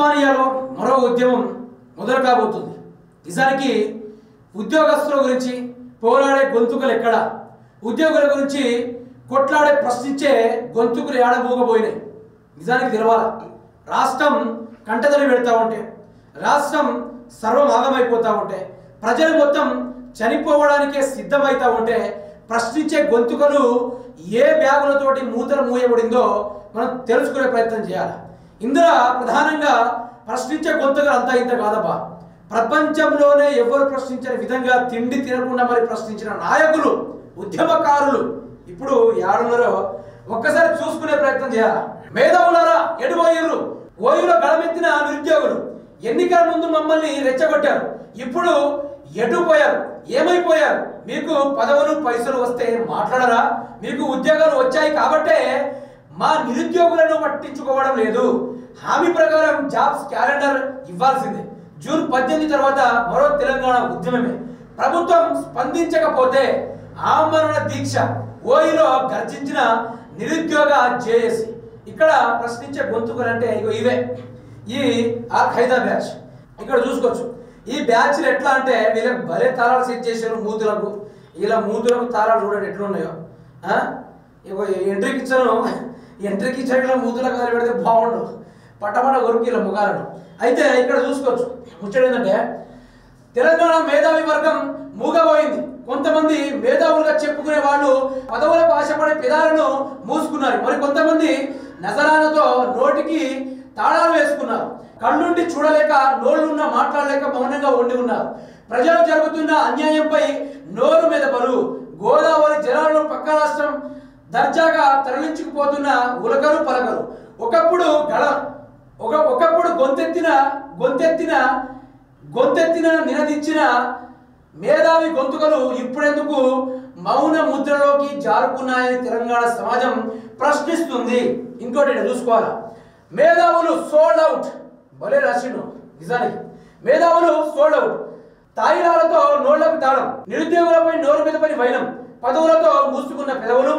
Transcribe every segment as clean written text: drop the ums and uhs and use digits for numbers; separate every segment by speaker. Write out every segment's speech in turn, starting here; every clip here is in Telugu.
Speaker 1: ఉస్మానియాలో మరో ఉద్యమం మొదలు కాబోతుంది. నిజానికి ఉద్యోగస్తుల గురించి పోరాడే గొంతుకలు ఎక్కడ, ఉద్యోగుల గురించి కొట్లాడే ప్రశ్నించే గొంతుకులు ఏడబోగబోయినాయి నిజానికి తెలవాల. రాష్ట్రం కంటతడి పెడతా ఉంటే, రాష్ట్రం సర్వమాగమైపోతూ ఉంటే, ప్రజలు మొత్తం చనిపోవడానికే సిద్ధమవుతూ ఉంటే ప్రశ్నించే గొంతుకలు ఏ బ్యాగులతోటి మూతలు మూయబడిందో మనం తెలుసుకునే ప్రయత్నం చేయాలి. ఇందులో ప్రధానంగా ప్రశ్నించే గొంతుకలు అంతా ఇంత కాదబ్బా. ప్రపంచంలోనే ఎవరు ప్రశ్నించిన విధంగా తిండి తినకుండా మరి ప్రశ్నించిన నాయకులు, ఉద్యమకారులు ఇప్పుడు ఏడున్నారో ఒక్కసారి చూసుకునే ప్రయత్నం చేయాలి. మేధావులారా ఎడుపోయారు, ఓయూలో గడమెత్తిన నిరుద్యోగులు ఎన్నికల ముందు మమ్మల్ని రెచ్చగొట్టారు, ఇప్పుడు ఎటుపోయారు, ఏమైపోయారు? మీకు పదవులు పైసలు వస్తే మాట్లాడరా? మీకు ఉద్యోగాలు వచ్చాయి కాబట్టే మా నిరుద్యోగులను పట్టించుకోవడం లేదు. హామీ ప్రకారం జాబ్స్ క్యాలెండర్ ఇవ్వాల్సిందే. జూన్ 18 తర్వాత మరో తెలంగాణ ఉద్యమమే. ప్రభుత్వం స్పందించకపోతే ఆమరణ దీక్ష. ఓయిలో గర్జించిన నిరుద్యోగ జేఏసీ. ఇక్కడ ప్రశ్నించే గొంతుకులు అంటే ఇవే. ఈ ఆల్ ఖైదా బ్యాచ్ ఇక్కడ చూసుకోవచ్చు. ఈ బ్యాచ్లు ఎట్లా అంటే వీళ్ళకి భలే తాళాలు సెట్ చేశారు మూతులకు. ఇలా మూతులకు తాళాలు చూడండి ఎట్లున్నాయో. ఎంట్రీకి ఇచ్చాను మూతులకు కాలు పెడితే బాగుండు, పట్టపట కొరికి ఇలా ముఖాలను. అయితే ఇక్కడ చూసుకోవచ్చు ముచ్చట ఏంటంటే తెలంగాణ మేధావి వర్గం మూగబోయింది. కొంతమంది మేధావులుగా చెప్పుకునే వాళ్ళు పదవులకు ఆశపడే పెదాలను మూసుకున్నారు. మరి కొంతమంది నజరాలతో నోటికి తాళాలు వేసుకున్నారు. కళ్ళుండి చూడలేక, నోళ్ళున్నా మాట్లాడలేక మౌనంగా ఉండి ఉన్నారు. ప్రజలు జరుగుతున్న అన్యాయంపై నోరు మెదపరు. గోదావరి జలాలను పక్క రాష్ట్రం దర్జాగా తరలించుకుపోతున్న ఉలకలు పలకలు. ఒకప్పుడు గొంతెత్తిన నినదించిన మేధావి గొంతుకలు ఇప్పుడెందుకు మౌన ముద్రలోకి జారుకున్నాయని తెలంగాణ సమాజం ప్రశ్నిస్తుంది. ఇంకోటి చూసుకోవాలా, మేధావులు సోల్డ్ అవుట్. భలే రాసిండు నిజానికి. మేధావులు సోల్డ్ అవుట్. తాయిలాలతో నోళ్లకు తాళం, నిరుద్యోగులపై నోరు మీద పని వైనం, పదవులతో మూసుకున్న పెదవులు,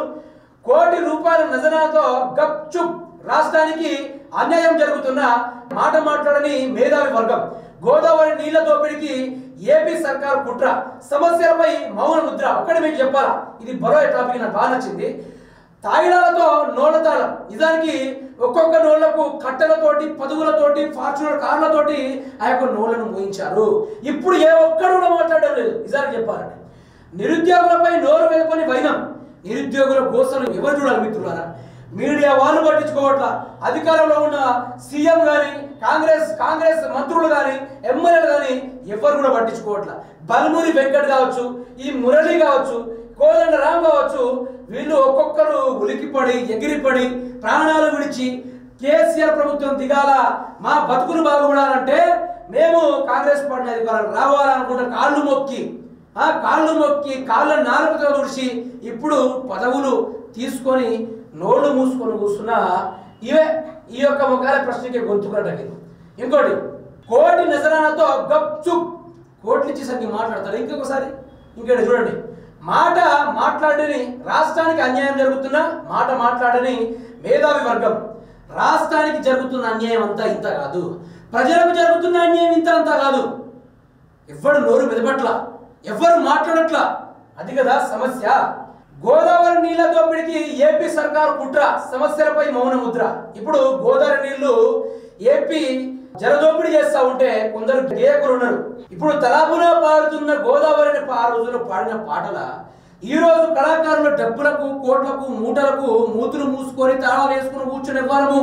Speaker 1: కోటి రూపాయల నజరాతో గప్ చుప్. రాష్ట్రానికి అన్యాయం జరుగుతున్న మాట మాట్లాడని మేధావి వర్గం. గోదావరి నీళ్ల దోపిడికి ఏపీ సర్కార్ కుట్ర, సమస్యలపై మౌన ముద్ర. ఒక్కటి మీకు చెప్పాలా, ఇది బరో టాపిక్ నాకు బాగా నచ్చింది. తాయిలాలతో నోళ్ల తాళం. నిజానికి ఒక్కొక్క నోళ్లకు కట్టెలతోటి, పదువులతోటి, ఫార్చునర్ కార్లతోటి ఆ యొక్క నోళ్లను మోయించారు. ఇప్పుడు ఏ ఒక్కడు కూడా మాట్లాడడం లేదు నిజానికి చెప్పాలంటే. నిరుద్యోగులపై నోరు వెలుపని వైనం. నిరుద్యోగుల గోసలు ఎవరు చూడాలి మిత్రులారా? మీడియా వాళ్ళు పట్టించుకోవట్ల. అధికారంలో ఉన్న సీఎం కానీ, కాంగ్రెస్ మంత్రులు కానీ, ఎమ్మెల్యేలు కానీ ఎవరు కూడా పట్టించుకోవట్ల. బల్మూరి వెంకట్ కావచ్చు, ఈ మురళి కావచ్చు, కోదండ రామ్ కావచ్చు, వీళ్ళు ఒక్కొక్కరు ఉలికిపడి ఎగిరిపడి ప్రాణాలు విడిచి కేసీఆర్ ప్రభుత్వం దిగాల, మా బతుకులు బాగుపడాలంటే మేము కాంగ్రెస్ పార్టీ అధికారులు రావాలనుకుంటే కాళ్ళు మొక్కి కాళ్ళ నాలుకతో తుడిచి ఇప్పుడు పదవులు తీసుకొని నోళ్లు మూసుకొని కూర్చున్న ఇవే ఈ యొక్క ముఖాల ప్రశ్నకి గొంతుకటకి. ఇంకోటి, కోటి నజరాలతో గప్ చుప్. కోట్లు ఇచ్చేసరికి మాట్లాడతారు. ఇంకొకసారి ఇంకోటి చూడండి, మాట్లాడని రాష్ట్రానికి అన్యాయం జరుగుతున్న మాట మాట్లాడని మేధావి వర్గం. రాష్ట్రానికి జరుగుతున్న అన్యాయం అంతా ఇంత కాదు, ప్రజలకు జరుగుతున్న అన్యాయం ఇంత అంతా కాదు. ఎవరు నోరు మెదపట్ల, ఎవరు మాట్లాడట్ల. అది కదా సమస్య. గోదావరి నీళ్ల దోపిడికి ఏపీ సర్కార్ కుట్ర, సమస్యలపై మౌన ముద్ర. ఇప్పుడు గోదావరి నీళ్లు ఏపీ జలదోపిడీ చేస్తా ఉంటే కొందరు గేయకులు ఉన్నారు. ఇప్పుడు తలాపున పారుతున్న గోదావరిని ఆ రోజుల్లో పాడిన పాటల ఈ రోజు కళాకారుల డబ్బులకు, కోట్లకు, మూటలకు మూతులు మూసుకొని తాళాలు వేసుకుని కూర్చొని ఇవ్వాలము.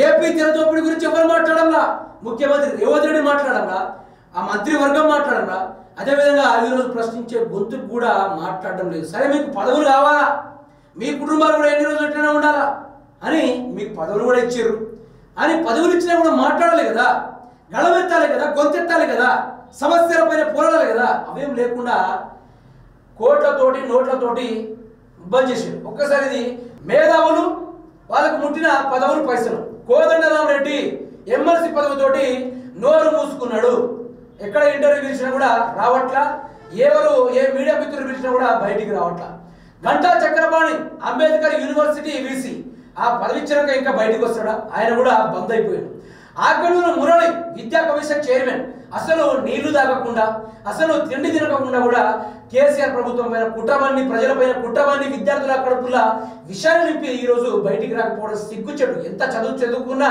Speaker 1: ఏపీ జలదోపిడీ గురించి ఎవరు మాట్లాడంలా? ముఖ్యమంత్రి రేవంత్ రెడ్డి మాట్లాడంలా, ఆ మంత్రివర్గం మాట్లాడంలా. అదేవిధంగా ఈరోజు ప్రశ్నించే గొంతుకు కూడా మాట్లాడడం లేదు. సరే, మీకు పదవులు కావాలా, మీ కుటుంబాలు కూడా ఎన్ని రోజులు ఎట్లనే ఉండాలా అని మీకు పదవులు కూడా ఇచ్చారు. అని పదవులు ఇచ్చినా కూడా మాట్లాడాలి కదా, గళమెత్తాలి కదా, గొంతెత్తాలి కదా, సమస్యలపైన పోరాడాలి కదా. అవేం లేకుండా కోట్లతోటి నోట్లతోటి బంద్ చేసారు. ఒక్కసారి ఇది మేధావులు, వాళ్ళకు ముట్టిన పదవులు పైసలు. కోదండరామ్ రెడ్డి ఎమ్మెల్సీ పదవితోటి నోరు మూసుకున్నాడు. ఎక్కడ ఇంటర్వ్యూ పిలిచినా కూడా రావట్లా, ఏ మీడియా మిత్రులు పిలిచినా కూడా బయటికి రావట్లా. గంటా చక్రపాణి అంబేద్కర్ యూనివర్సిటీ వీసీ ఆ పదవి ఇచ్చాక ఇంకా బయటకు వస్తాడా? ఆయన కూడా బంద్ అయిపోయాడు. ఆకలూరు మురళి విద్యా కమిషన్ చైర్మన్ అసలు నీళ్లు తాగకుండా అసలు తిండి తినకుండా కూడా కేసీఆర్ ప్రభుత్వం పైన కుట్రవాన్ని ప్రజలపైన కుట్రవాన్ని విద్యార్థుల కడుపుల విషయాన్ని నింపి ఈరోజు బయటికి రాకపోవడం సిగ్గుచెడు. ఎంత చదువుకున్నా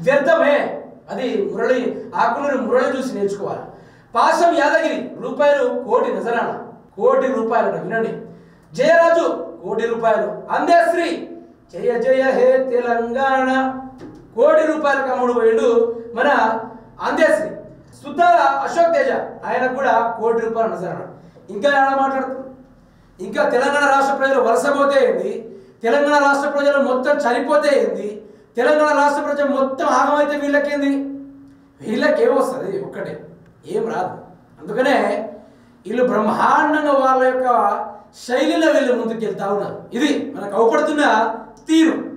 Speaker 1: వ్యర్థమే. అది మురళి ఆకులూరి మురళి చూసి నేర్చుకోవాలి. పాసం యాదగిరి రూపాయలు కోటి నజరాన కోటి రూపాయలు వినండి. జయరాజు కోటి రూపాయలు. అందేశ్రీ జయ జయ హే తెలంగాణ కోటి రూపాయలకు అమ్ముడు పోయిండు మన అందేశ్రీ. సుద్దాల అశోక్ తేజ ఆయన కూడా కోటి రూపాయలు నజరాన. ఇంకా ఎలా మాట్లాడుతున్నారు? ఇంకా తెలంగాణ రాష్ట్ర ప్రజలు వలసపోతే ఏంది, తెలంగాణ రాష్ట్ర ప్రజలు మొత్తం చనిపోతే ఏంది, తెలంగాణ రాష్ట్ర ప్రజలు మొత్తం ఆగమైతే వీళ్ళకేంది? వీళ్ళకేమొస్తుంది? ఒక్కటే, ఏం రాదు. అందుకనే వీళ్ళు బ్రహ్మాండంగా వాళ్ళ యొక్క శైలిలో వీళ్ళు ముందుకు వెళ్తా ఉన్నారు. ఇది మనకు అవపడుతున్న తీరు.